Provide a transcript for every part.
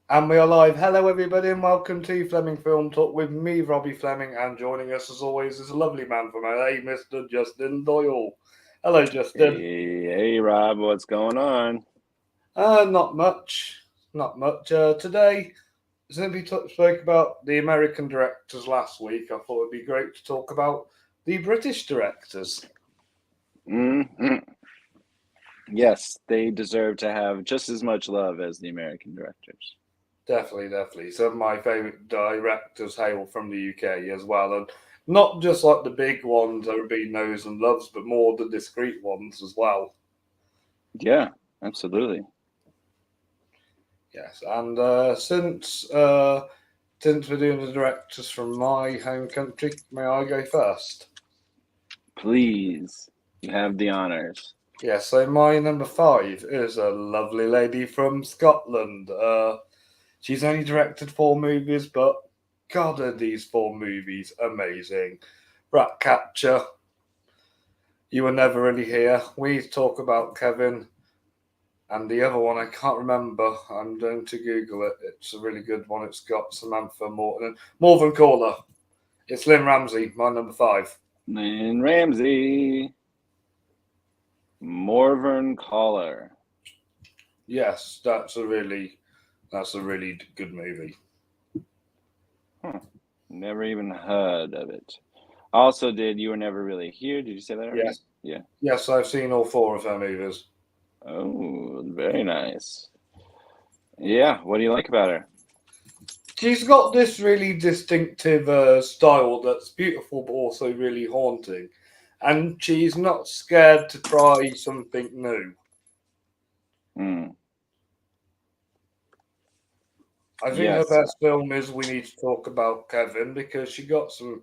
And we are live. Hello, everybody, and welcome to Fleming Film Talk with me, Robbie Fleming. And joining us, as always, is a lovely man from LA, Mr. Justin Doyle. Hello, Justin. Hey, Rob, what's going on? Not much. Not much. Today, since we spoke about the American directors last week, I thought it'd be great to talk about the British directors. hmm Yes, they deserve to have just as much love as the American directors. Definitely, definitely. Some of my favourite directors hail from the UK as well, and not just like the big ones everybody knows and loves, but more the discreet ones as well. Yeah, absolutely. Yes, and since we're doing the directors from my home country, may I go first? Please, you have the honors. Yes, so my number five is a lovely lady from Scotland. She's only directed four movies, but God, are these four movies amazing! Ratcatcher, You Were Never Really Here. We talk about Kevin, and the other one I can't remember. I'm going to Google it. It's a really good one. It's got Samantha Morgan Caller. It's Lynn Ramsey, my number five. Lynn Ramsey, Morvern Caller. Yes, that's a really good movie. Huh. Never even heard of it. Also, did You Were Never Really Here? Did you say that already? Yes, Yeah. yes, I've seen all four of her movies. Oh, very nice. Yeah, what do you like about her? She's got this really distinctive style that's beautiful but also really haunting, and she's not scared to try something new. Mm, I think her yes. best film is We Need to Talk About Kevin because she got some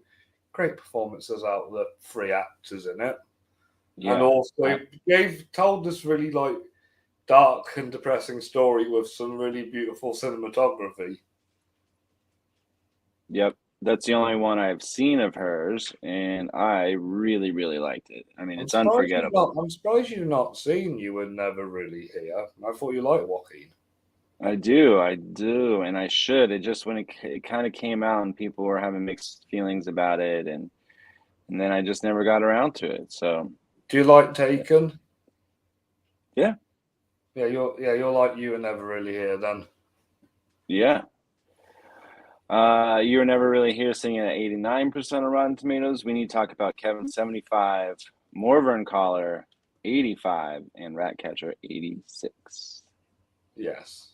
great performances out of the three actors in it, and Yeah. also gave told this really like dark and depressing story with some really beautiful cinematography. Yep, that's the only one I've seen of hers, and I really, really liked it. I mean, it's unforgettable. I'm surprised you've not seen You Were Never Really Here. I thought you liked Joaquin. I do, and I should. It just when it kind of came out and people were having mixed feelings about it, and then I just never got around to it. So Do you like Taken? yeah, You're like You Were Never Really Here then. yeah. You were never really here singing at 89% of Rotten Tomatoes. We need to talk about Kevin 75, Morvern Caller 85, and Ratcatcher 86. Yes.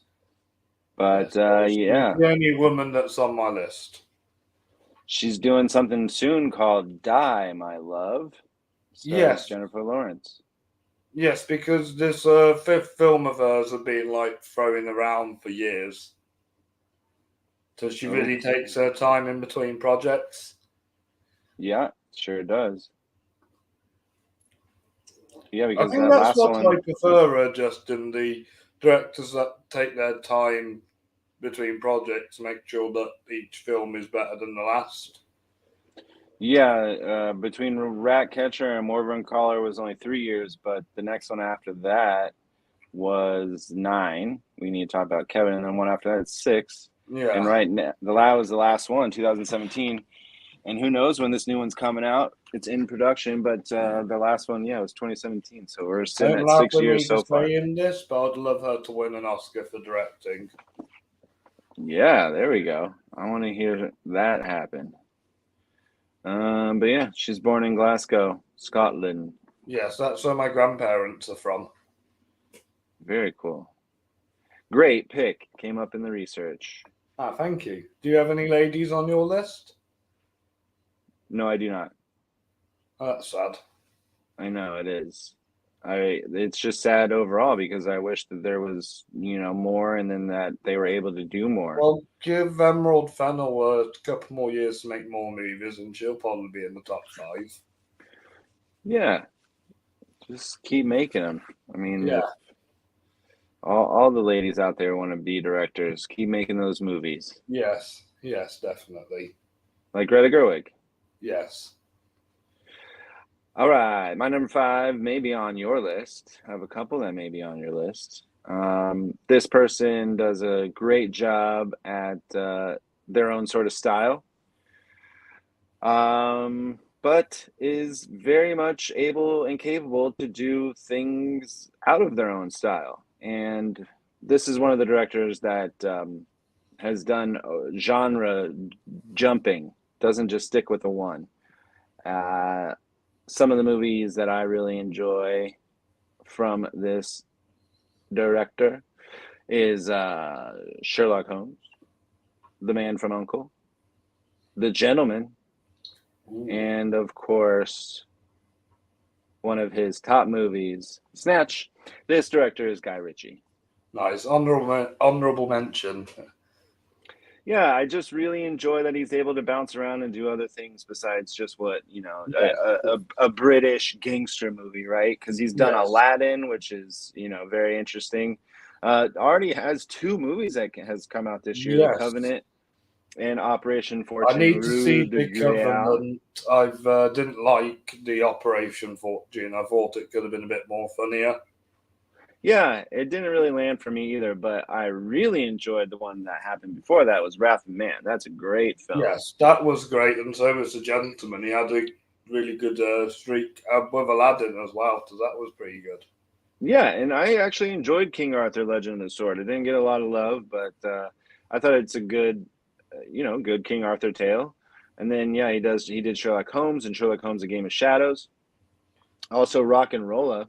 But Yes. She's yeah. the only woman that's on my list. She's doing something soon called Die, My Love. Stars Yes. Jennifer Lawrence. Yes, because this fifth film of hers has been like throwing around for years. So she Oh, really takes her time in between projects. yeah, sure does. Yeah, I because think that that's last what I one, prefer, Justin. The directors that take their time between projects to make sure that each film is better than the last. yeah, between Ratcatcher and Morvern Caller was only 3 years, but the next one after that was 9. We need to talk about Kevin, and then one after that is 6. And Yeah. right now, that was the last one, 2017. And who knows when this new one's coming out? It's in production, but the last one, yeah, was 2017. So we're sitting Don't at laugh 6 at years me for so far. saying this, but I'd love her to win an Oscar for directing. Yeah, there we go. I want to hear that happen. But yeah, she's born in Glasgow, Scotland. Yes, that's where my grandparents are from. Very cool. Great pick. Came up in the research. Ah, thank you. Do you have any ladies on your list? No, I do not. Oh, that's sad. I know it is. It's just sad overall because I wish that there was, more and then that they were able to do more. Well, give Emerald Fennell a couple more years to make more movies, and she'll probably be in the top five. Yeah, just keep making them. I mean, Yeah. if all the ladies out there want to be directors, keep making those movies. Yes. Yes, definitely. Like Greta Gerwig. Yes. All right, my number 5 may be on your list. I have a couple that may be on your list. This person does a great job at their own sort of style, but is very much able and capable to do things out of their own style. And this is one of the directors that has done genre jumping, doesn't just stick with the one. Some of the movies that I really enjoy from this director is Sherlock Holmes, The Man from U.N.C.L.E., The Gentleman, and of course, one of his top movies, Snatch. This director is Guy Ritchie. Nice. Honorable mention. Yeah, I just really enjoy that he's able to bounce around and do other things besides just what, a British gangster movie, right? Because he's done Aladdin, which is, very interesting. Already has 2 movies that has come out this year, The Covenant and Operation Fortune. I need to see de The Covenant. I didn't like the Operation Fortune. I thought it could have been a bit more funnier. Yeah, it didn't really land for me either, but I really enjoyed the one that happened before that, was Wrath of Man. That's a great film. Yes, that was great, and so was The Gentleman. He had a really good streak with Aladdin as well, so that was pretty good. Yeah, and I actually enjoyed King Arthur: Legend of the Sword. It didn't get a lot of love, but I thought it's a good, good King Arthur tale. And then he did Sherlock Holmes and Sherlock Holmes: A Game of Shadows. Also Rock and Rolla.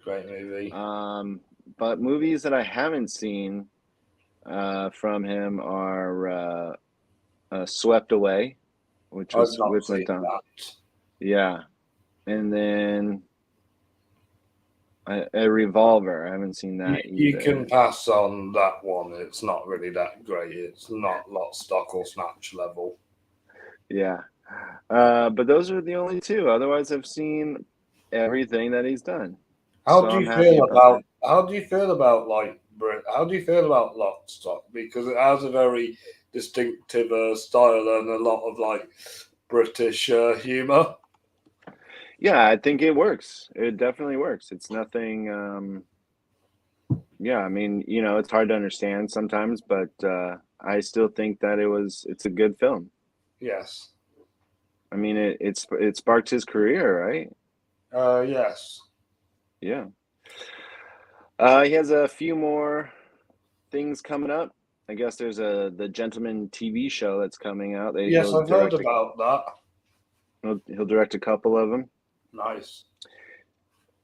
Great movie. But movies that I haven't seen from him are Swept Away, which was with Madonna. Yeah, and then a Revolver. I haven't seen that either. You can pass on that one. It's not really that great. It's not Lock, Stock or Snatch level. Yeah, but those are the only 2. Otherwise, I've seen everything that he's done. How do you feel about Lock, Stock? Because it has a very distinctive style and a lot of British humor. Yeah, I think it works. It definitely works. It's nothing. I mean, it's hard to understand sometimes, but I still think that it's a good film. Yes. I mean, it sparked his career, right? Yes. Yeah. He has a few more things coming up. I guess there's the Gentleman TV show that's coming out. Yes, I've heard about that. He'll direct a couple of them. Nice.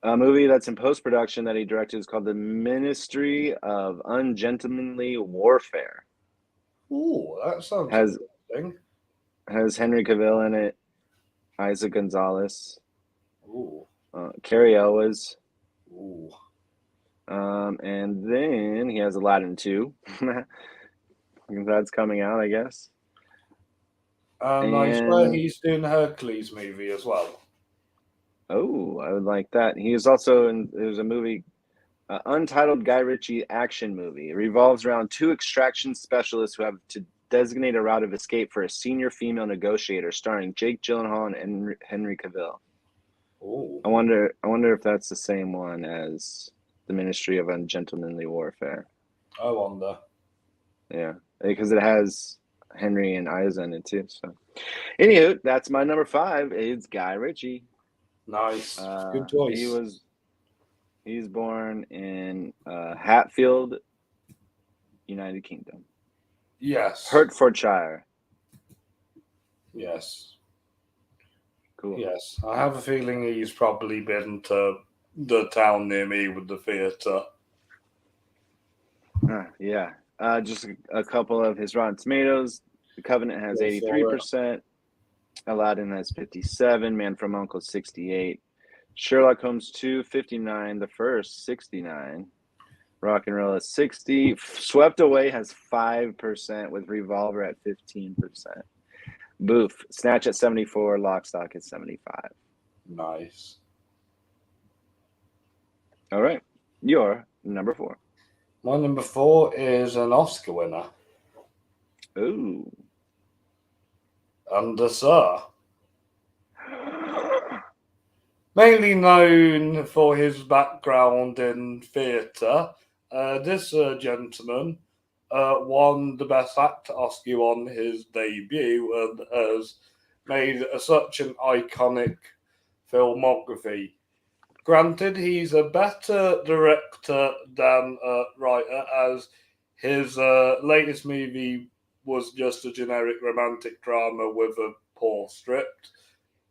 A movie that's in post-production that he directed is called The Ministry of Ungentlemanly Warfare. Ooh, that sounds interesting. Has Henry Cavill in it, Isaac Gonzalez, Carrie Elwes. Ooh. And then he has Aladdin 2. That's coming out, I guess. I swear he's doing the Hercules movie as well. Oh, I would like that. He is also there's a movie, untitled Guy Ritchie action movie. It revolves around 2 extraction specialists who have to designate a route of escape for a senior female negotiator, starring Jake Gyllenhaal and Henry Cavill. Ooh. I wonder if that's the same one as The Ministry of Ungentlemanly Warfare. I wonder. Yeah, because it has Henry and Isa in it too. So, anywho, that's my number 5. It's Guy Ritchie. Nice, good choice. He's born in Hatfield, United Kingdom. Yes. Hertfordshire. Yes. Cool. Yes, I have a feeling he's probably been to the town near me with the theatre. Yeah. Just a couple of his Rotten Tomatoes. The Covenant has 83%. Aladdin has 57. Man from U.N.C.L.E. 68. Sherlock Holmes 2, 59. The First, 69. Rock and Roll is 60. Swept Away has 5%, with Revolver at 15%. Boof. Snatch at 74. Lock, Stock at 75. Nice. All right. Your number 4. My number 4 is an Oscar winner. Ooh. And Sir. Mainly known for his background in theatre, this gentleman won the Best Actor Oscar on his debut and has made such an iconic filmography. Granted, he's a better director than writer, as his latest movie was just a generic romantic drama with a poor script.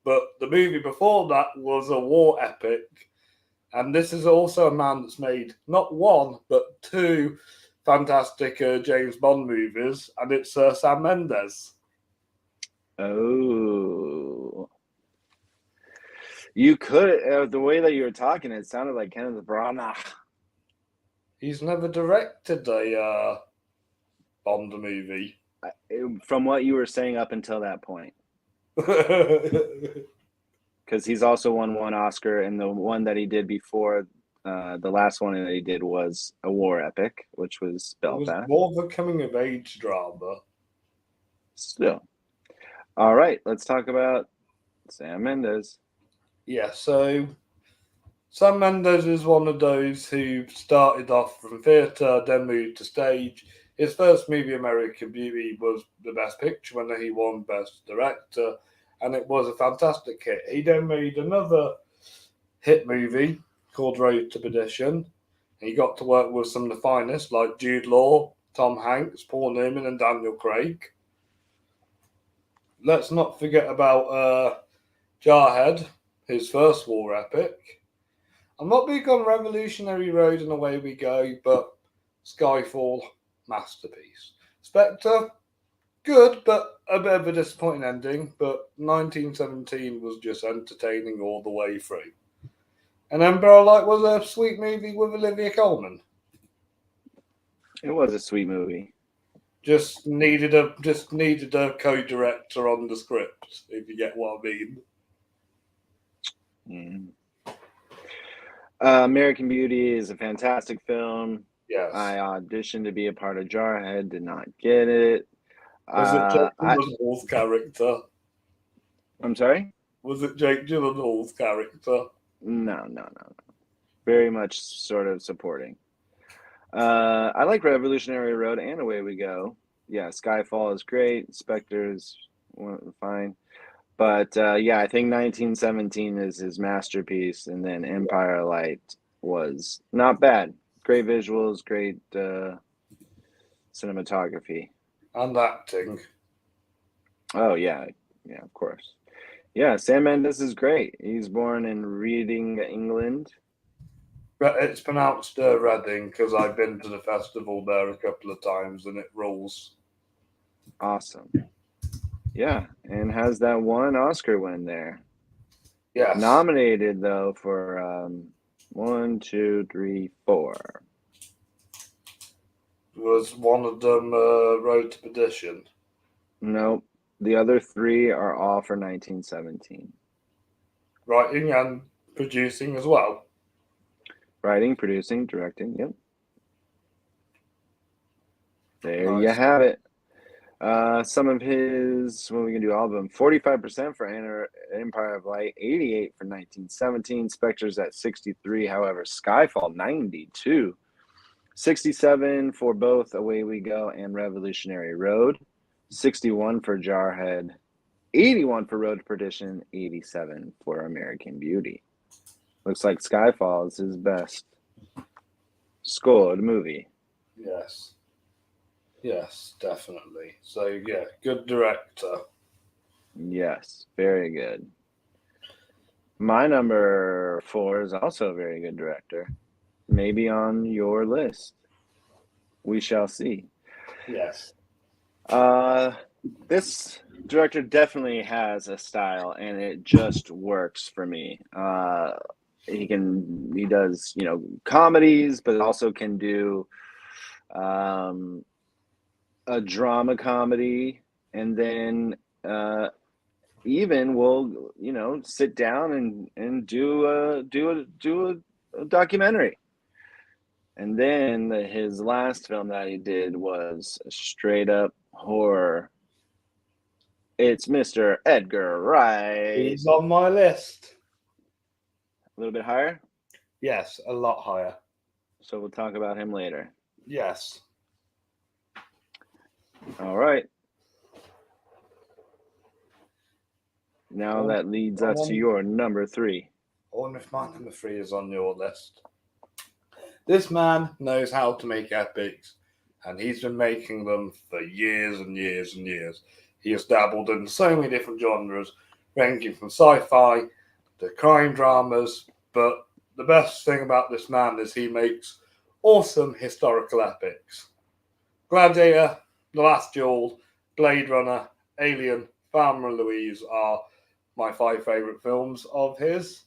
But the movie before that was a war epic, and this is also a man that's made not one but two fantastic James Bond movies, and it's Sam Mendes. Oh, you could the way that you were talking, it sounded like Kenneth Branagh. He's never directed a Bond movie. From what you were saying up until that point, It because he's also won one Oscar, and the one that he did before, the last one that he did was a war epic, which was was Belfast. more of a coming of age drama. Still, all right. Let's talk about Sam Mendes. Yeah, so Sam Mendes is one of those who started off from theatre, then moved to stage. His first movie, American Beauty, was the Best Picture when he won Best Director, and it was a fantastic hit. He then made another hit movie called Road to Perdition. He got to work with some of the finest like Jude Law, Tom Hanks, Paul Newman, and Daniel Craig. Let's not forget about Jarhead, his first war epic. I'm not big on Revolutionary Road and Away We Go, but Skyfall, masterpiece. Spectre, good, but a bit of a disappointing ending. But 1917 was just entertaining all the way through. And Emperor Light was a sweet movie with Olivia Colman. It was a sweet movie. Just needed a co-director on the script, if you get what I mean. Mm. American Beauty is a fantastic film. Yes. I auditioned to be a part of Jarhead, did not get it. Was it Jake Gyllenhaal's character? I'm sorry? Was it Jake Gyllenhaal's character? No. Very much sort of supporting. I like Revolutionary Road and Away We Go. Yeah, Skyfall is great. Spectre's fine. But yeah, I think 1917 is his masterpiece, and then Empire Light was not bad. Great visuals, great cinematography. And acting. Oh, yeah, of course. Yeah, Sam Mendes is great. He's born in Reading, England. It's pronounced Reading because I've been to the festival there a couple of times and it rules. Awesome. Yeah, and has that one Oscar win there. Yes. Nominated, though, for 1, 2, 3, 4. Was one of them Road to Perdition? Nope. The other 3 are all for 1917. Writing and producing as well. Writing, producing, directing, yep. There Nice. you have it. Some of his, well, we can do all of them. 45% for Empire of Light, 88 for 1917. Spectre's at 63. However, Skyfall 92, 67 for both Away We Go and Revolutionary Road, 61 for Jarhead, 81 for Road to Perdition, 87 for American Beauty. Looks like Skyfall is his best scored movie. Yes, definitely. So, yeah, good director. Yes, very good. My number 4 is also a very good director. Maybe on your list. We shall see. Yes. This director definitely has a style, and it just works for me. He does, comedies, but also can do a drama comedy, and then even will sit down and do a documentary. And then his last film that he did was a straight up horror. It's Mr. Edgar Wright. He's on my list. A little bit higher? Yes, a lot higher. So we'll talk about him later. Yes. All right. Now that leads us to your number 3. I wonder if my number 3 is on your list. This man knows how to make epics, and he's been making them for years and years and years. He has dabbled in so many different genres, ranging from sci-fi to crime dramas, but the best thing about this man is he makes awesome historical epics. Gladiator, The Last Duel, Blade Runner, Alien, Thelma and Louise are my 5 favourite films of his,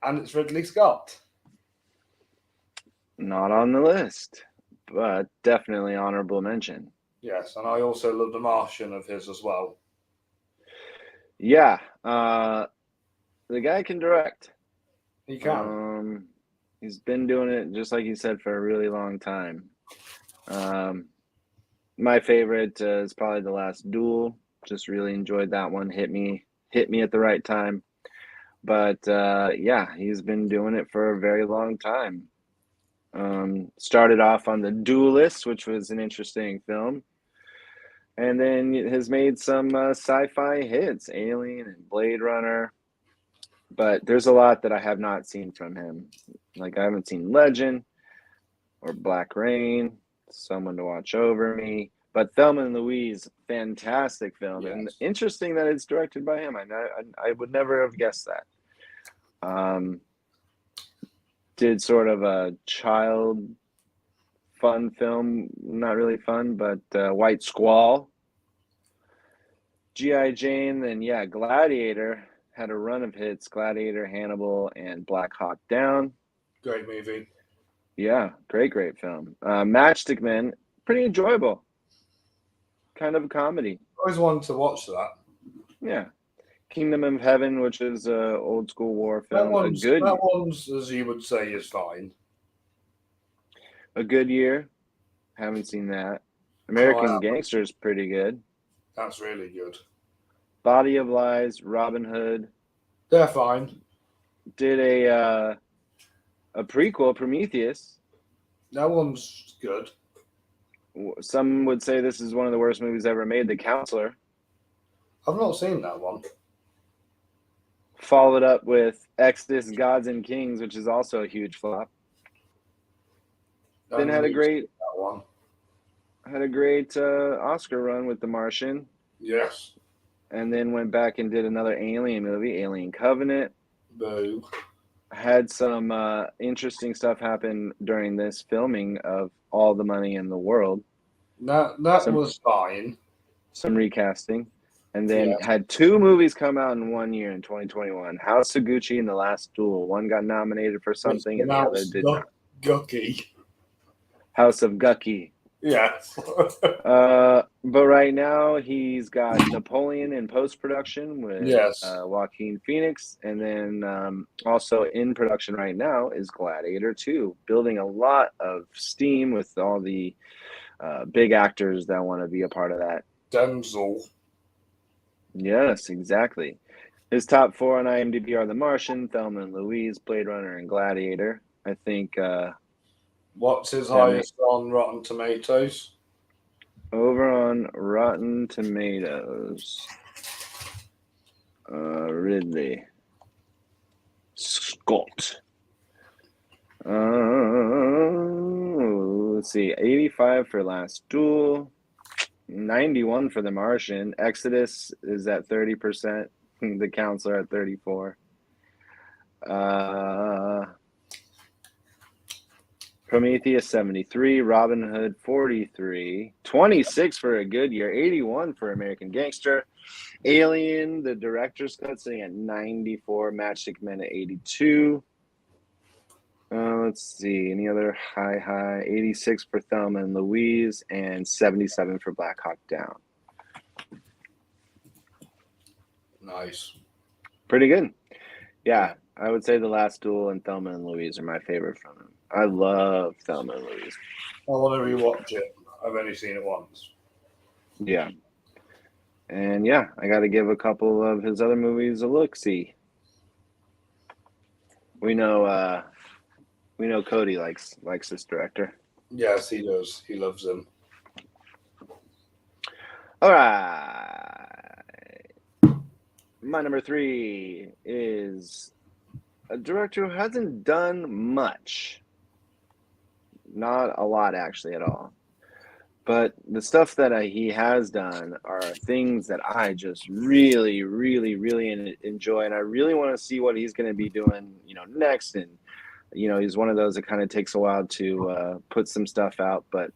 and it's Ridley Scott. Not on the list, but definitely honorable mention. Yes, and I also love The Martian of his as well. Yeah, the guy can direct. He can. He's been doing it, just like you said, for a really long time. My favorite is probably The Last Duel. Just really enjoyed that one. Hit me at the right time. But yeah, he's been doing it for a very long time. Started off on The Duelist, which was an interesting film. And then has made some sci-fi hits, Alien and Blade Runner. But there's a lot that I have not seen from him. Like I haven't seen Legend or Black Rain, Someone to Watch Over Me. But Thelma and Louise, fantastic film. Yes. And interesting that it's directed by him. I would never have guessed that. Did sort of a child fun film, not really fun, but White Squall. G.I. Jane, then yeah, Gladiator had a run of hits. Gladiator, Hannibal, and Black Hawk Down. Great movie. Yeah, great film. Matchstick Men, pretty enjoyable. Kind of a comedy. Always wanted to watch that. Yeah. Kingdom of Heaven, which is an old school war film. That one's, as you would say, is fine. A Good Year. Haven't seen that. American Gangster is pretty good. That's really good. Body of Lies, Robin Hood. They're fine. Did a prequel, Prometheus. That one's good. Some would say this is one of the worst movies ever made, The Counselor. I've not seen that one. Followed up with Exodus, Gods and Kings, which is also a huge flop. Then had a great Oscar run with The Martian. Yes. And then went back and did another Alien movie, Alien Covenant. Boo. Had some interesting stuff happen during this filming of All the Money in the World. That was fine. Some recasting. And then had 2 movies come out in 1 year in 2021. House of Gucci and The Last Duel. One got nominated for something and the other did not. Gucky. House of Gucky. Yes. But right now he's got Napoleon in post-production with Joaquin Phoenix. And then also in production right now is Gladiator 2. Building a lot of steam with all the big actors that want to be a part of that. Denzel. Yes, exactly. His top 4 on IMDb are The Martian, Thelma and Louise, Blade Runner, and Gladiator. I think. What's his highest on Rotten Tomatoes? Over on Rotten Tomatoes, Ridley Scott. Let's see, 85 for Last Duel. 91 for The Martian. Exodus is at 30%. The Counselor at 34. Prometheus 73. Robin Hood 43. 26 for A Good Year. 81 for American Gangster. Alien, the director's cut, sitting at 94. Matchstick Men at 82. Let's see. Any other high? 86 for Thelma and Louise and 77 for Black Hawk Down. Nice. Pretty good. Yeah, I would say The Last Duel and Thelma and Louise are my favorite from him. I love Thelma and Louise. I want to rewatch it. I've only seen it once. Yeah. And yeah, I got to give a couple of his other movies a look-see. We know Cody likes this director. Yes, he does. He loves him. All right. My number 3 is a director who hasn't done much. Not a lot, actually, at all. But the stuff that he has done are things that I just really, really, really enjoy. And I really want to see what he's going to be doing, next. And, he's one of those that kind of takes a while to put some stuff out. But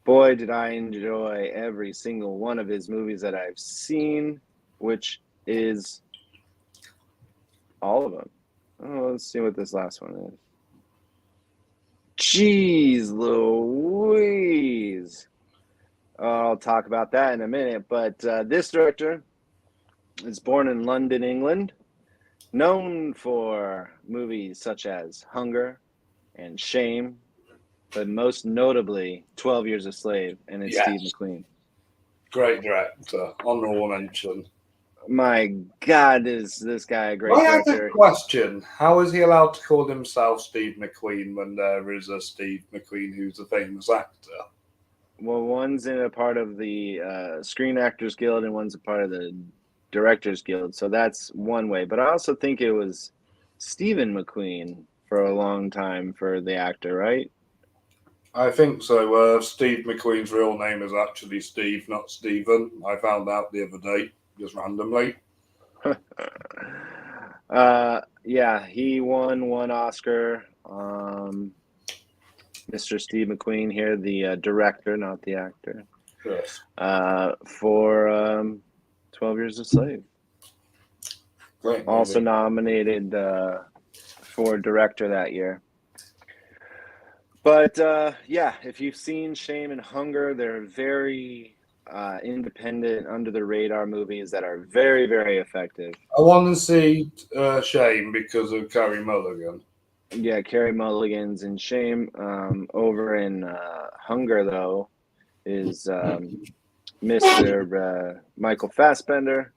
boy, did I enjoy every single one of his movies that I've seen, which is all of them. Oh, let's see what this last one is. Jeez Louise. I'll talk about that in a minute. But this director is born in London, England, known for movies such as Hunger and Shame, but most notably 12 Years a Slave, and it's Steve McQueen. Great director. Honorable mention. My God, is this guy a great director? I have a question. How is he allowed to call himself Steve McQueen when there is a Steve McQueen who's a famous actor? Well, one's in a part of the Screen Actors Guild and one's a part of the Directors Guild. So that's one way. But I also think it was Stephen McQueen for a long time for the actor, right? I think so. Steve McQueen's real name is actually Steve, not Stephen. I found out the other day, just randomly. Yeah, he won one Oscar. Mr. Steve McQueen here, the director, not the actor. Yes. For 12 Years a Slave. Great movie. Also nominated for director that year. But yeah, if you've seen Shame and Hunger, they're very independent, under the radar movies that are very, very effective. I want to see Shame because of Carey Mulligan. Yeah, Carey Mulligan's in Shame. Over in Hunger, though, is Mr. Michael Fassbender,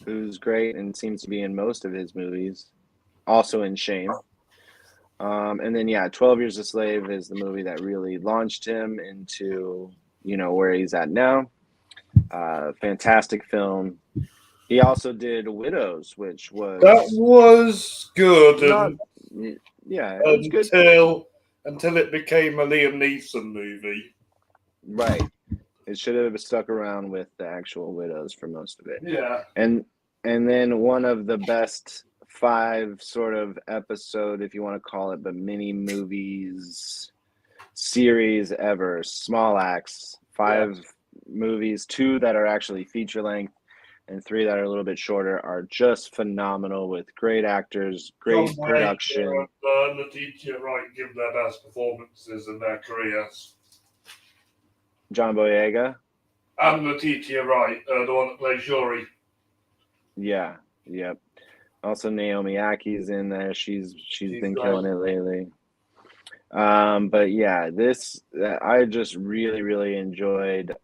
who's great and seems to be in most of his movies. Also in Shame. And then, 12 Years a Slave is the movie that really launched him into, where he's at now. Fantastic film. He also did Widows, which was... That was good. It was good. Until it became a Liam Neeson movie. Right. It should have stuck around with the actual Widows for most of it. Yeah. And then one of the best 5 sort of episode, if you want to call it, but mini movies series ever. Small Acts. 5 movies, 2 that are actually feature length and 3 that are a little bit shorter, are just phenomenal with great actors, great production. And Letitia Wright give their best performances in their careers. John Boyega and Letitia Wright, the one that plays Shuri. Yeah, yep. Also Naomi Aki's in there. She's been killing it lately. But yeah, I just really, really enjoyed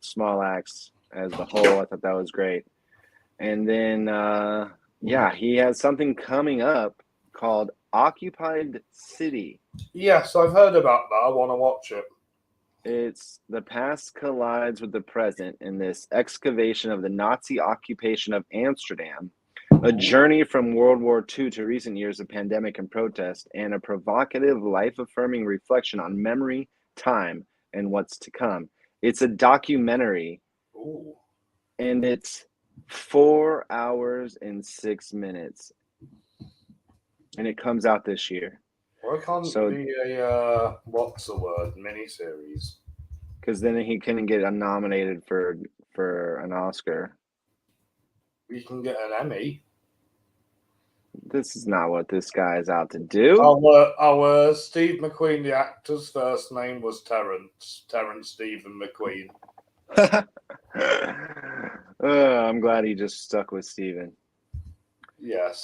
Small Acts as the whole. I thought that was great. And then he has something coming up called Occupied City. Yes, I've heard about that. I want to watch it. It's the past collides with the present in this excavation of the Nazi occupation of Amsterdam, a journey from World War II to recent years of pandemic and protest, and a provocative, life-affirming reflection on memory, time, and what's to come. It's a documentary, and it's 4 hours and 6 minutes, and it comes out this year. Why can't it be a miniseries? Because then he can get nominated for an Oscar. We can get an Emmy. This is not what this guy is out to do. Our Steve McQueen, the actor's first name was Terrence Stephen McQueen. I'm glad he just stuck with Stephen. Yes.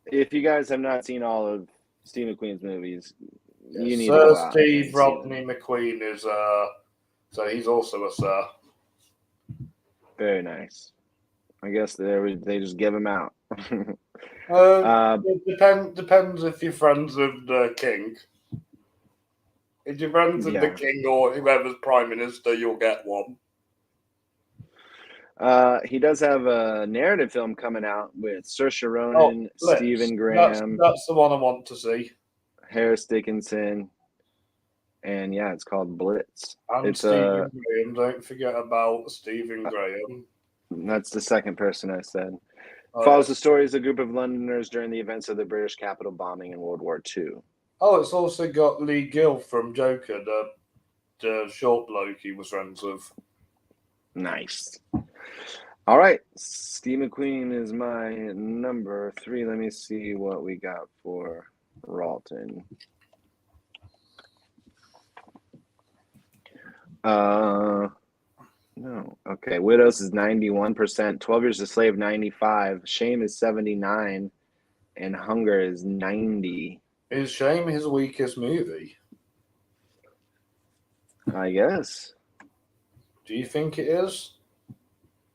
If you guys have not seen all of Steve McQueen's movies, you need Sir to go out Steve Rodney McQueen is so he's also a sir. Very nice. I guess they just give him out. It depends if you're friends with the king. If you're friends with the Yeah. king or whoever's prime minister, you'll get one. He does have a narrative film coming out with Saoirse Oh, Ronan, Blitz. Stephen Graham, That's the one I want to see. Harris Dickinson, and yeah, it's called Blitz. And It's Stephen Graham. Don't forget about Stephen Graham. that's the second person I said. Oh, Follows yes. the stories of a group of Londoners during the events of the British Capitol bombing in World War II. Oh, it's also got Lee Gill from Joker, the short bloke he was friends with. Nice. All right, Steve McQueen is my number 3. Let me see what we got for Ralton. No. Okay. Widows is 91%. 12 Years a Slave, 95. Shame is 79. And Hunger is 90. Is Shame his weakest movie? I guess. Do you think it is?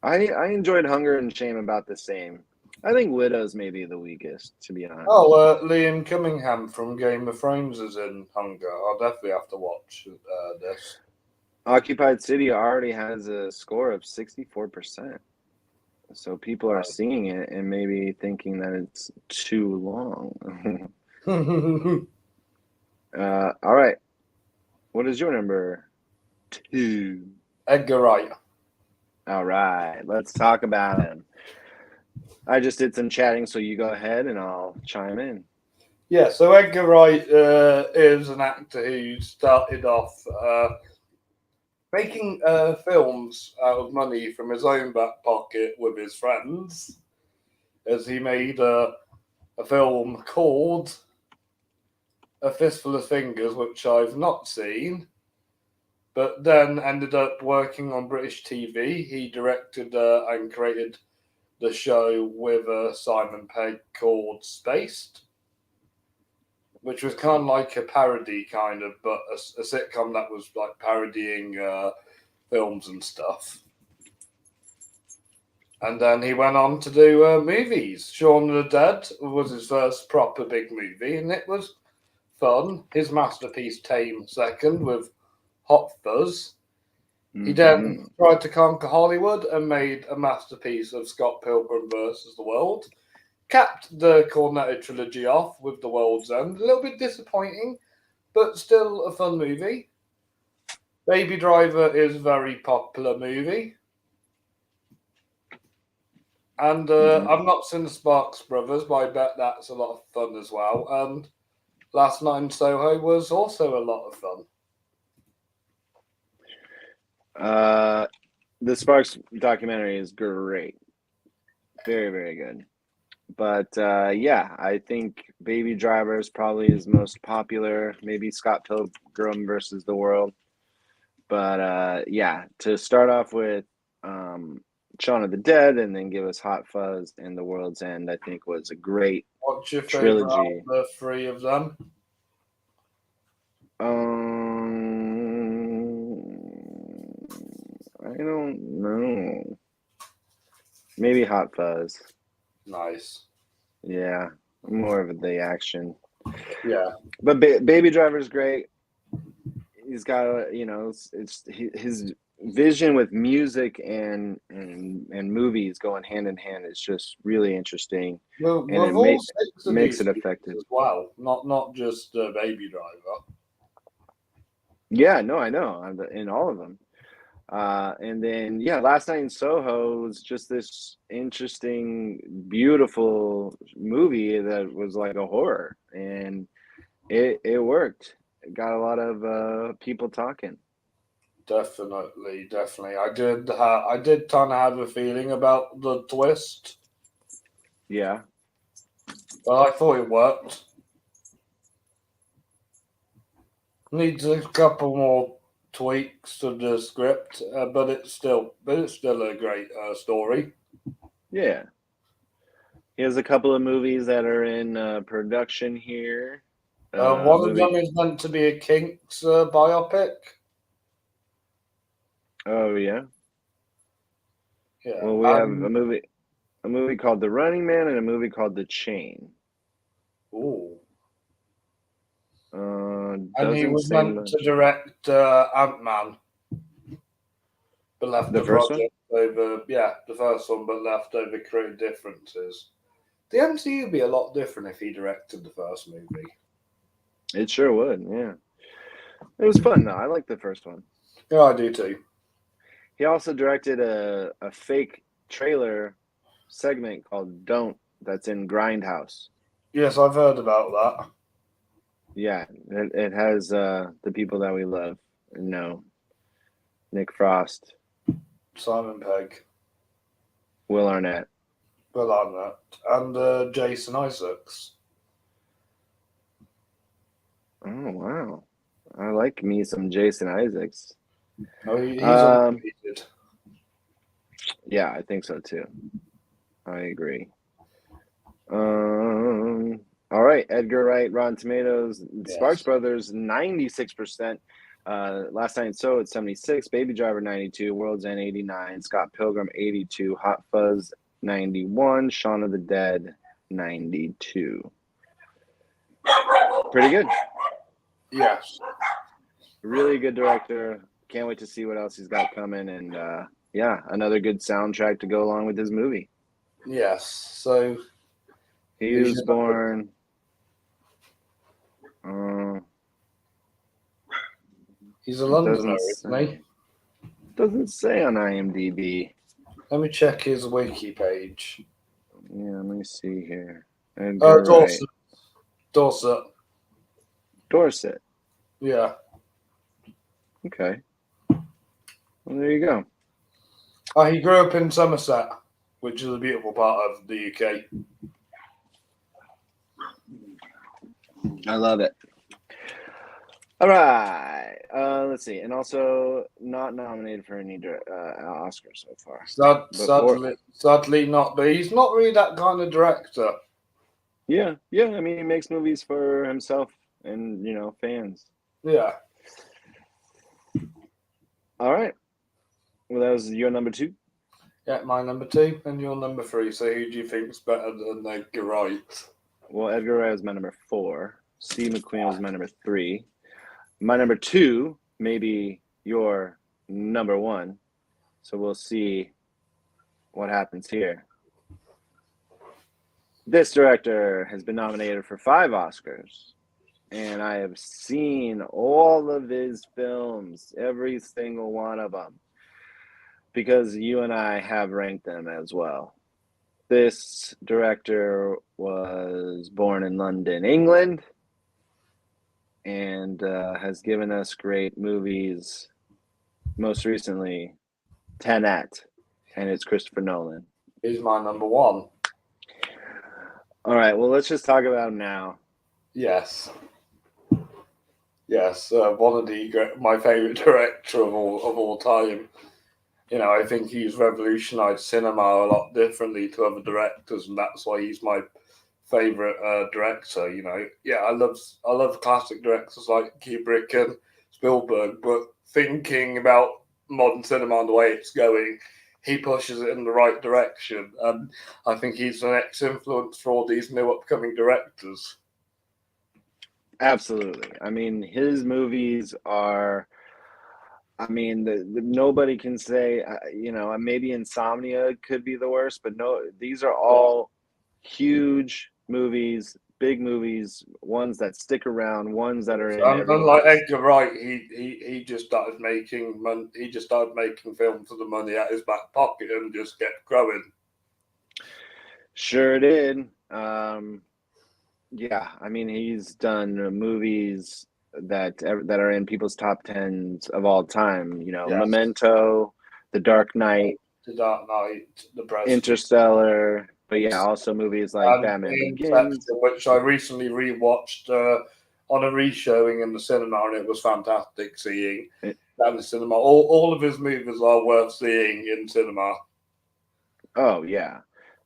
I enjoyed Hunger and Shame about the same. I think Widows may be the weakest, to be honest. Oh, Liam Cunningham from Game of Thrones is in Hunger. I'll definitely have to watch this. Occupied City already has a score of 64%. So people are seeing it and maybe thinking that it's too long. All right. What is your number 2? Edgar Wright. All right. Let's talk about him. I just did some chatting, so you go ahead and I'll chime in. Yeah, so Edgar Wright is an actor who started off making films out of money from his own back pocket with his friends, as he made a film called A Fistful of Fingers, which I've not seen, but then ended up working on British TV. He directed and created the show with Simon Pegg called Spaced, which was kind of like a parody, but a sitcom that was like parodying films and stuff. And then he went on to do movies. Shaun of the Dead was his first proper big movie, and it was fun. His masterpiece came second with Hot Fuzz. He then tried to conquer Hollywood and made a masterpiece of Scott Pilgrim versus the World. Capped the Cornetto trilogy off with The World's End. A little bit disappointing, but still a fun movie. Baby Driver is a very popular movie. And I've not seen the Sparks Brothers, but I bet that's a lot of fun as well. And Last Night in Soho was also a lot of fun. The Sparks documentary is great. Very, very good. But yeah, I think Baby Driver is probably his most popular. Maybe Scott Pilgrim versus the World. But yeah, to start off with Shaun of the Dead and then give us Hot Fuzz and The World's End, I think was a great What's your trilogy. favorite of the three of them? I don't know. Maybe Hot Fuzz. Nice. Yeah, more of the action. Yeah. But Baby Driver's great. He's got it's his vision with music and movies going hand in hand is just really interesting. Well, and it makes it effective as well. Not just Baby Driver. Yeah, no, I know. In all of them. And then, yeah, Last Night in Soho was just this interesting, beautiful movie that was like a horror, and it worked. It got a lot of people talking. Definitely. I did kind of have a feeling about the twist. Yeah. But I thought it worked. Needs a couple more tweaks to the script, but it's still a great story. Yeah. He has a couple of movies that are in production here. One of them is meant to be a Kinks biopic. Oh yeah. Yeah. Well, we have a movie. a movie called The Running Man and a movie called The Chain. Ooh. And he Doesn't was say meant to direct Ant-Man, but left the the first one. project over. Yeah, the first one, but left over creative differences. The MCU would be a lot different if he directed the first movie. It sure would. Yeah, it was fun though. I liked the first one. Yeah, I do too. He also directed a fake trailer segment called "Don't" that's in Grindhouse. Yes, I've heard about that. Yeah, it has the people that we love and know: Nick Frost, Simon Pegg, Will Arnett. Will Arnett, and Jason Isaacs. Oh wow, I like me some Jason Isaacs. Oh, he's Um, underrated. yeah, I think so too. I agree. All right, Edgar Wright, Rotten Tomatoes, Sparks Yes. Brothers, 96%. Last Night So at 76, Baby Driver 92, World's End 89, Scott Pilgrim 82, Hot Fuzz 91, Shaun of the Dead 92. Pretty good. Yes. Really good director. Can't wait to see what else he's got coming. And yeah, another good soundtrack to go along with his movie. Yes. So He was born. He's a Londoner, Doesn't isn't he? Doesn't say on IMDb. Let me check his wiki page. Yeah, let me see here. Edgar Wright. Dorset. Dorset. Yeah. Okay. Well, there you go. He grew up in Somerset, which is a beautiful part of the UK. I love it. All right. Let's see. And also not nominated for any Oscars so far. Sadly not, but he's not really that kind of director. Yeah. I mean, he makes movies for himself and, fans. Yeah. All right. Well, that was your number 2. Yeah, my number 2 and your number 3. So who do you think's better than Edgar Wright? Well, Edgar Wright was my number 4. Steve McQueen was my number 3. My number 2 may be your number 1. So we'll see what happens here. This director has been nominated for 5 Oscars, and I have seen all of his films, every single one of them, because you and I have ranked them as well. This director was born in London, England, and has given us great movies. Most recently, Tenet, and it's Christopher Nolan. He's my number 1. All right, well, let's just talk about him now. Yes, one of my favorite director of all time. I think he's revolutionized cinema a lot differently to other directors, and that's why he's my favorite director. I love classic directors like Kubrick and Spielberg, but thinking about modern cinema and the way it's going, he pushes it in the right direction, and I think he's the next influence for all these new upcoming directors. Absolutely. I mean, his movies are. I mean, nobody can say, maybe Insomnia could be the worst, but no, these are all huge movies, big movies, ones that stick around, ones that are in Unlike Edgar Wright, he just started making films for the money out his back pocket and just kept growing. Sure did. Yeah, I mean, he's done movies that are in people's top 10s of all time. Yes. Memento, The Dark Knight, The Prestige, Interstellar. But yeah, also movies like Batman Begins, which I recently rewatched on a re-showing in the cinema, and it was fantastic seeing that in the cinema. All of his movies are worth seeing in cinema. Oh yeah,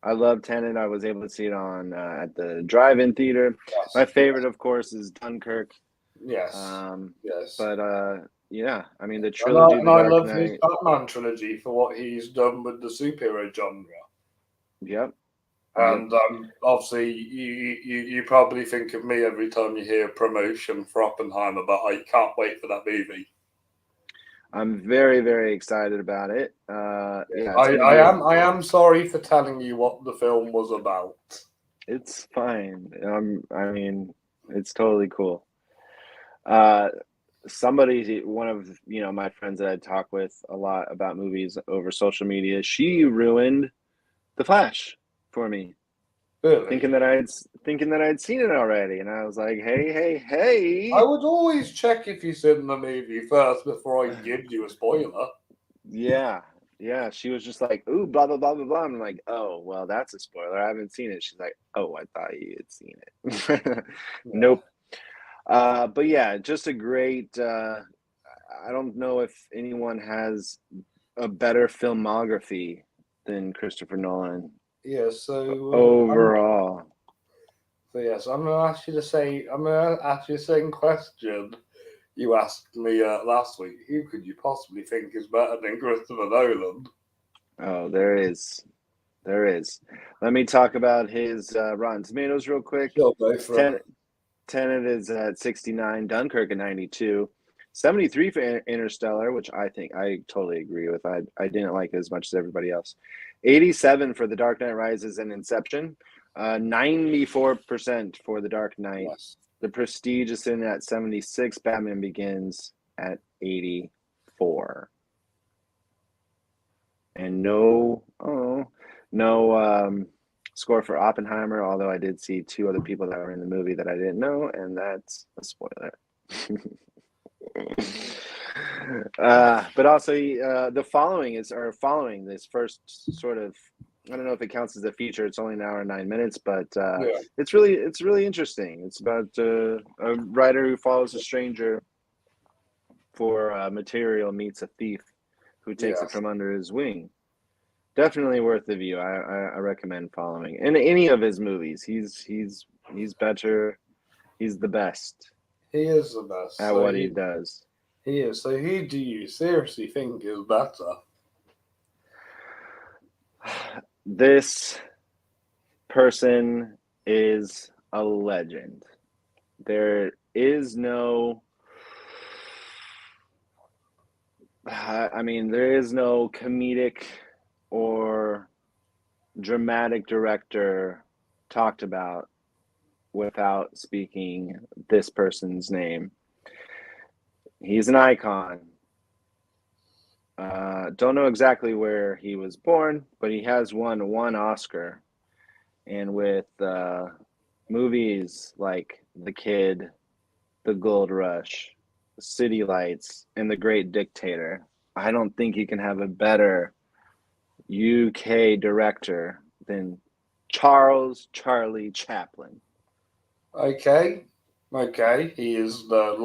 I love Tenet. I was able to see it on at the drive-in theater. Yes, my favorite, of course, is Dunkirk. Yes. Yes. But yeah, I mean the trilogy. I love his Batman trilogy for what he's done with the superhero genre. Yep. And obviously, you probably think of me every time you hear promotion for Oppenheimer, but I can't wait for that movie. I'm very, very excited about it. Yeah, I am sorry for telling you what the film was about. It's fine. I mean, it's totally cool. One of my friends that I talk with a lot about movies over social media, she ruined The Flash for me, Really? thinking that I'd seen it already, and I was like, hey. I would always check if you've seen the movie first before I give you a spoiler. Yeah. She was just like, ooh, blah blah blah blah blah. I'm like, oh well, that's a spoiler. I haven't seen it. She's like, oh, I thought you had seen it. Nope. But yeah, just a great. I don't know if anyone has a better filmography than Christopher Nolan. Yeah. So overall. Yes, I'm gonna ask you the same question you asked me last week. Who could you possibly think is better than Christopher Nolan? Oh, there is. Let me talk about his Rotten Tomatoes real quick. Sure, go for it. Tenet is at 69, Dunkirk at 92, 73 for Interstellar, which I think I totally agree with. I didn't like it as much as everybody else. 87 for The Dark Knight Rises and Inception, 94% for The Dark Knight. Yes. The Prestige is sitting at 76, Batman Begins at 84. And no score for Oppenheimer, although I did see two other people that were in the movie that I didn't know, and that's a spoiler. But also following this first sort of, I don't know if it counts as a feature. It's only an hour and 9 minutes, but it's really interesting. It's about a writer who follows a stranger for material, meets a thief who takes it from under his wing. Definitely worth the view. I recommend following. In any of his movies, he's better. He's the best. He is the best at what he does. He is. So who do you seriously think is better? This person is a legend. There is no comedic or dramatic director talked about without speaking this person's name. He's an icon. Don't know exactly where he was born, but he has won one Oscar. And with movies like The Kid, The Gold Rush, City Lights, and The Great Dictator, I don't think you can have a better UK director than Charlie Chaplin. Okay. He is the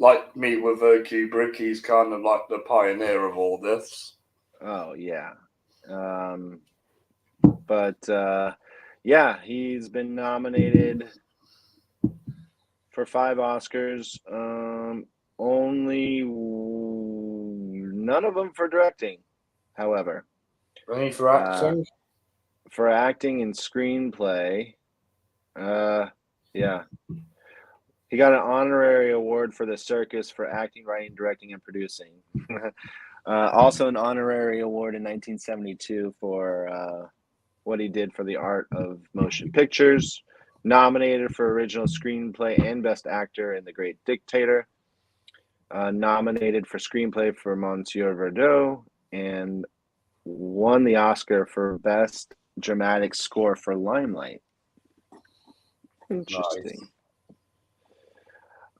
like me with Kubrick. He's kind of like the pioneer of all this. Oh yeah, he's been nominated for 5 Oscars. Only none of them for directing, however. Any for acting? For acting and screenplay, yeah. He got an honorary award for The Circus for acting, writing, directing, and producing. Also an honorary award in 1972 for what he did for the art of motion pictures. Nominated for original screenplay and best actor in The Great Dictator. Nominated for screenplay for Monsieur Verdot, and won the Oscar for best dramatic score for Limelight. Interesting.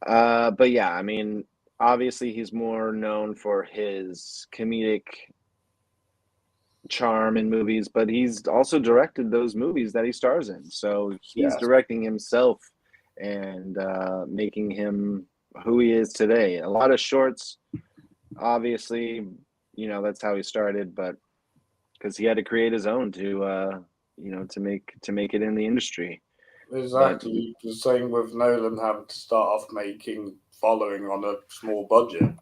Nice. But yeah, I mean, obviously he's more known for his comedic charm in movies, but he's also directed those movies that he stars in. So he's directing himself and making him who he is today. A lot of shorts, obviously, that's how he started, but because he had to create his own to make it in the industry. Exactly. The same with Nolan having to start off following on a small budget.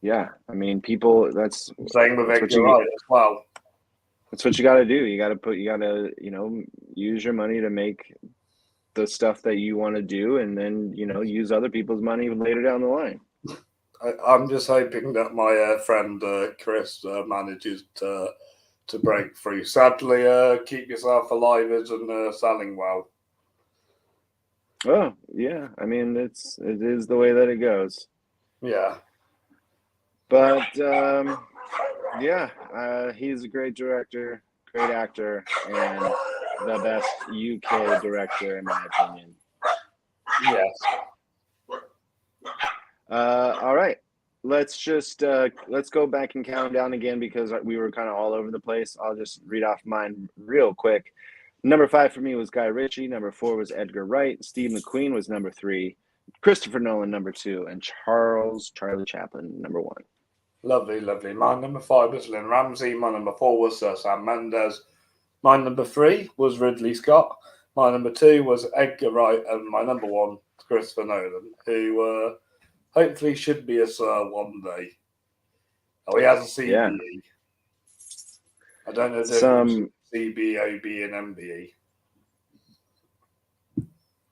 Yeah, I mean, people. That's same with Edgar Wright as well. That's what you got to do. You got to, use your money to make the stuff that you want to do, and then, use other people's money later down the line. I'm just hoping that my friend Chris manages to break through. Sadly, Keep Yourself Alive isn't selling well. Oh, yeah. I mean, it is the way that it goes. Yeah. But yeah, he's a great director, great actor, and the best UK director in my opinion. Yes. All right, let's go back and count down again because we were kind of all over the place. I'll just read off mine real quick. Number 5 for me was Guy Ritchie. Number 4 was Edgar Wright. Steve McQueen was number 3. Christopher Nolan number 2, and Charlie Chaplin number 1. Lovely, lovely. My number 5 was Lynn Ramsey. My number 4 was Sam Mendes. My number 3 was Ridley Scott. My number 2 was Edgar Wright, and my number 1, Christopher Nolan, who hopefully should be a Sir one day. Oh, he has a CBE. Yeah. I don't know if there's CB, OB, and MBE.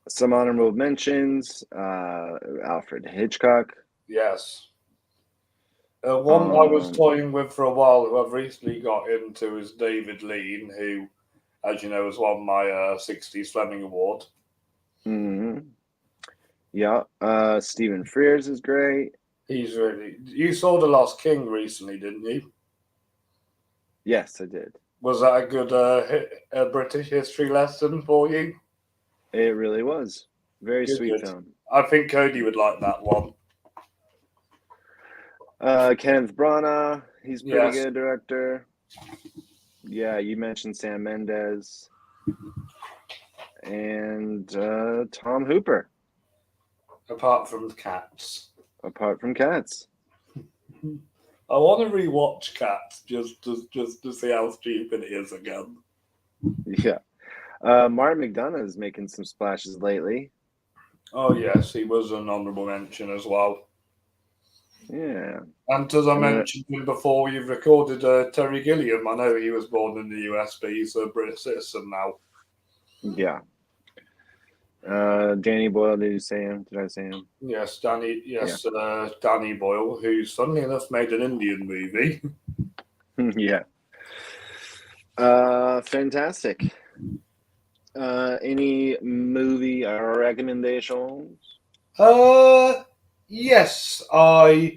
Some honorable mentions: Alfred Hitchcock. Yes. One I was toying with for a while, who I've recently got into, is David Lean, who, as you know, has won my 60s Fleming Award. Mm-hmm. Yeah. Stephen Frears is great. He's really. You saw The Lost King recently, didn't you? Yes, I did. Was that a good British history lesson for you? It really was. Very sweet film. I think Cody would like that one. Kenneth Branagh, he's pretty good director. Yeah, you mentioned Sam Mendes. And Tom Hooper. Apart from Cats. I want to rewatch Cats just to see how stupid it is again. Yeah. Martin McDonagh is making some splashes lately. Oh, yes, he was an honourable mention as well. Yeah. And as I mentioned before, you've recorded Terry Gilliam. I know he was born in the US, but he's a British citizen now. Yeah. Danny Boyle, did I say him? Yes, Danny. Yes, yeah. Danny Boyle, who's funnily enough made an Indian movie. Yeah. Fantastic. Any movie recommendations? Yes, I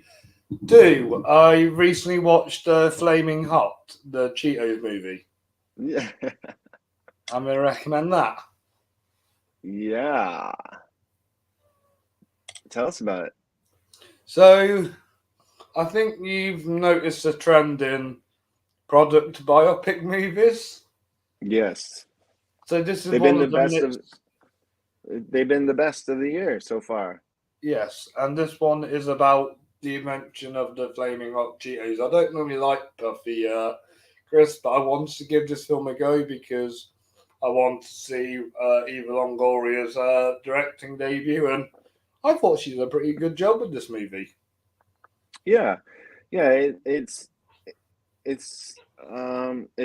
do. I recently watched Flaming Hot, the Cheetos movie. Yeah. I'm going to recommend that. Yeah. Tell us about it. So, I think you've noticed a trend in product biopic movies. Yes. So this is They've been the best of the year so far. Yes, and this one is about the invention of the Flaming Hot Cheetos. I don't normally like puffy crisp, but I wanted to give this film a go because I want to see Eva Longoria's directing debut, and I thought she did a pretty good job with this movie. Yeah, it's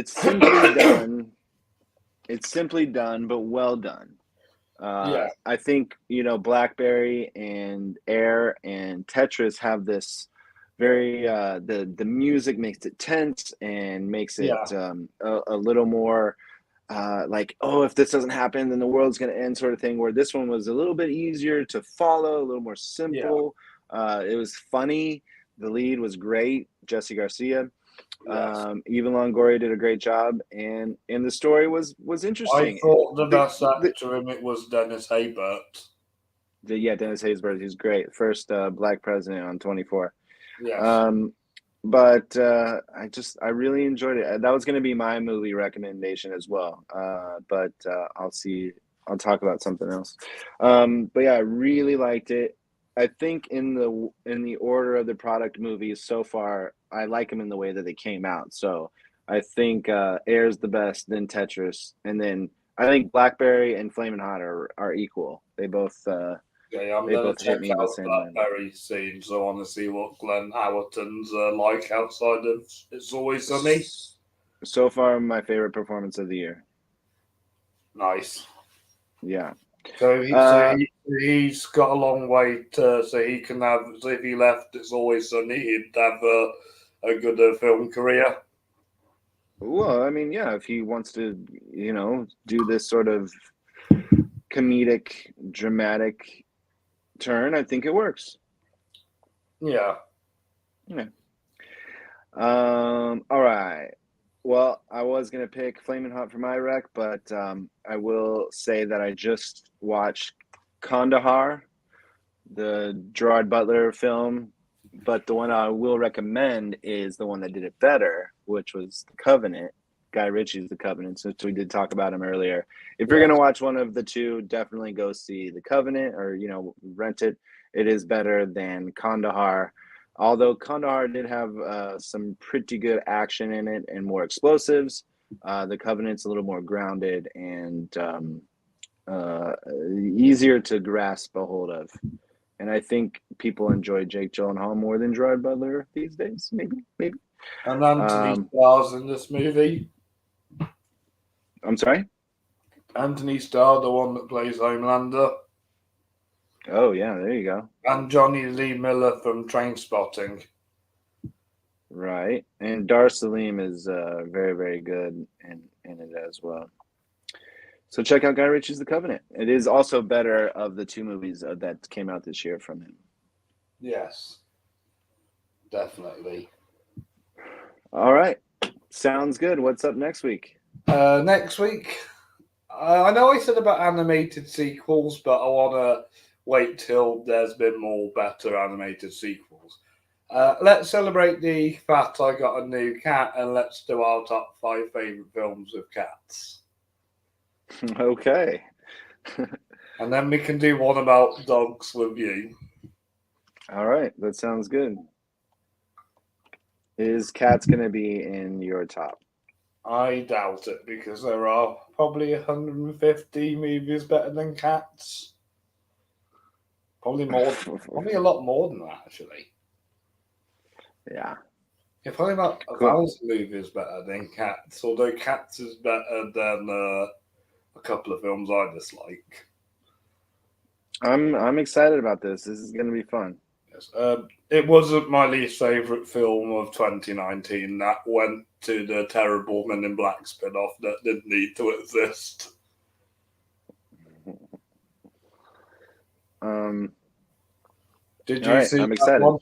simply done. It's simply done, but well done. I think BlackBerry and Air and Tetris have this very the music makes it tense and makes it a little more like, oh, if this doesn't happen, then the world's going to end, sort of thing. Where this one was a little bit easier to follow, a little more simple. It was funny. The lead was great, Jesse Garcia. Yes. Eva Longoria did a great job, and the story was interesting. I thought the best actor in it was Dennis Haysbert. Dennis Haysbert, he's great. First black president on 24. Yes. But I really enjoyed it. That was going to be my movie recommendation as well. But I'll talk about something else. But yeah, I really liked it. I think in the order of the product movies so far, I like them in the way that they came out. So I think Air's the best, then Tetris, and then I think BlackBerry and Flamin' Hot are equal. They both I'm going to check out the BlackBerry scene, so I want to see what Glenn Howerton's like outside of It's Always Sunny. So far, my favorite performance of the year. Nice. Yeah. So Uh, he's got a long way to, so he can have, so if he left It's Always Sunny, he'd have a good film career. well, I mean, yeah, if he wants to, do this sort of comedic, dramatic turn, I think it works. Yeah. Yeah. All right. Well, I was gonna pick Flamin' Hot for my rec, but I will say that I just watched Kandahar, the Gerard Butler film, but the one I will recommend is the one that did it better, which was The Covenant. Guy Ritchie's The Covenant, since we did talk about him earlier. If you're Yeah. gonna watch one of the two, definitely go see The Covenant or rent it. It is better than Kandahar. Although Kandahar did have some pretty good action in it and more explosives, The Covenant's a little more grounded and easier to grasp a hold of. And I think people enjoy Jake Gyllenhaal more than Gerard Butler these days. Maybe. And Anthony Um, Starr's in this movie. I'm sorry. Anthony Starr, the one that plays Homelander, Oh yeah, there you go. and Johnny Lee Miller from Trainspotting. Right, and Dar Salim is very very good in it as well. So check out Guy Ritchie's The Covenant. It is also better of the two movies that came out this year from him. Yes, definitely. All right, sounds good. What's up next week? Next week, I know I said about animated sequels, but I want to wait till there's been more better animated sequels. Let's celebrate the fact I got a new cat, and let's do our top 5 favorite films with cats. Okay. And then we can do one about dogs with you. All right, that sounds good. Is Cats gonna be in your top? I doubt it because there are probably 150 movies better than Cats. Probably more, probably a lot more than that actually. Yeah. Yeah, probably about a Cool. thousand movies better than Cats. Although Cats is better than a couple of films I dislike. I'm excited about this. This is gonna be fun. Yes. It wasn't my least favorite film of 2019. That went to the terrible Men in Black spin-off that didn't need to exist. Um. Did All you right, see I'm that excited. one?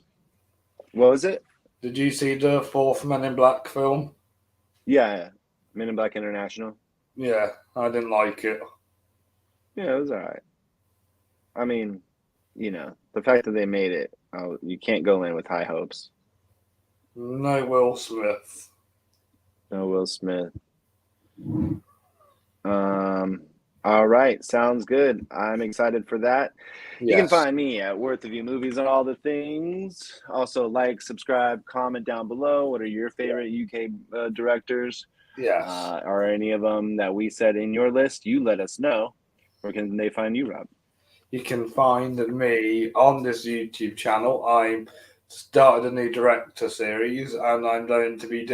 What was it? Did you see the fourth Men in Black film? Yeah, Men in Black International. Yeah, I didn't like it. Yeah, it was all right. I mean, the fact that they made it, you can't go in with high hopes. No Will Smith. No Will Smith. Um, all right, sounds good. I'm excited for that. You can Yes. find me at Worth of You Movies on all the things. Also, like, subscribe, comment down below. What are your favorite UK directors? Yes. Are any of them that we said in your list? You let us know. Where can they find you, Rob? You can find me on this YouTube channel. I'm started a new director series, and I'm going to be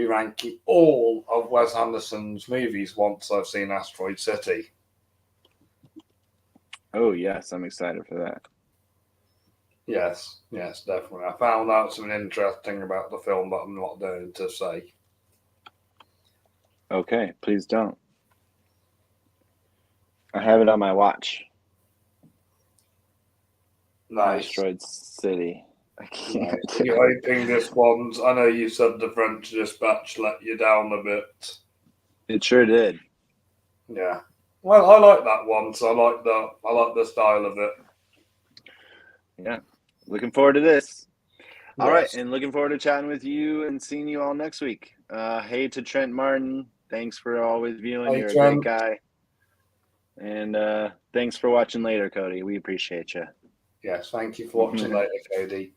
ranking all of Wes Anderson's movies once I've seen Asteroid City. Oh, yes, I'm excited for that. Yes, yes, definitely. I found out something interesting about the film, but I'm not going to say. Okay, please don't. I have it on my watch. Nice. Asteroid City. I can't. Nice. You're hoping this one's. I know you said the French Dispatch let you down a bit. It sure did. Yeah. Well, I like that one, so I like the style of it. Yeah. Looking forward to this. All right, Yes. and looking forward to chatting with you and seeing you all next week. Hey to Trent Martin. Thanks for always viewing. Hey, You're a great Trent. guy. And thanks for watching later, Cody. We appreciate you. Yes, thank you for watching later, Cody.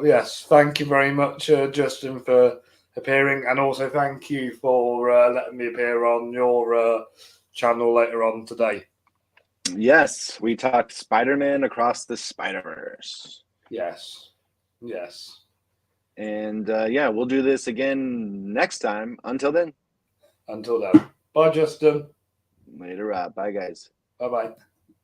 Yes, thank you very much, Justin, for appearing, and also thank you for letting me appear on your channel later on today. Yes, we talked Spider-Man Across the Spider-Verse. Yes, yes. And yeah, we'll do this again next time. Until then. Until then. Bye, Justin. Later, Rob. Bye, guys. Bye-bye.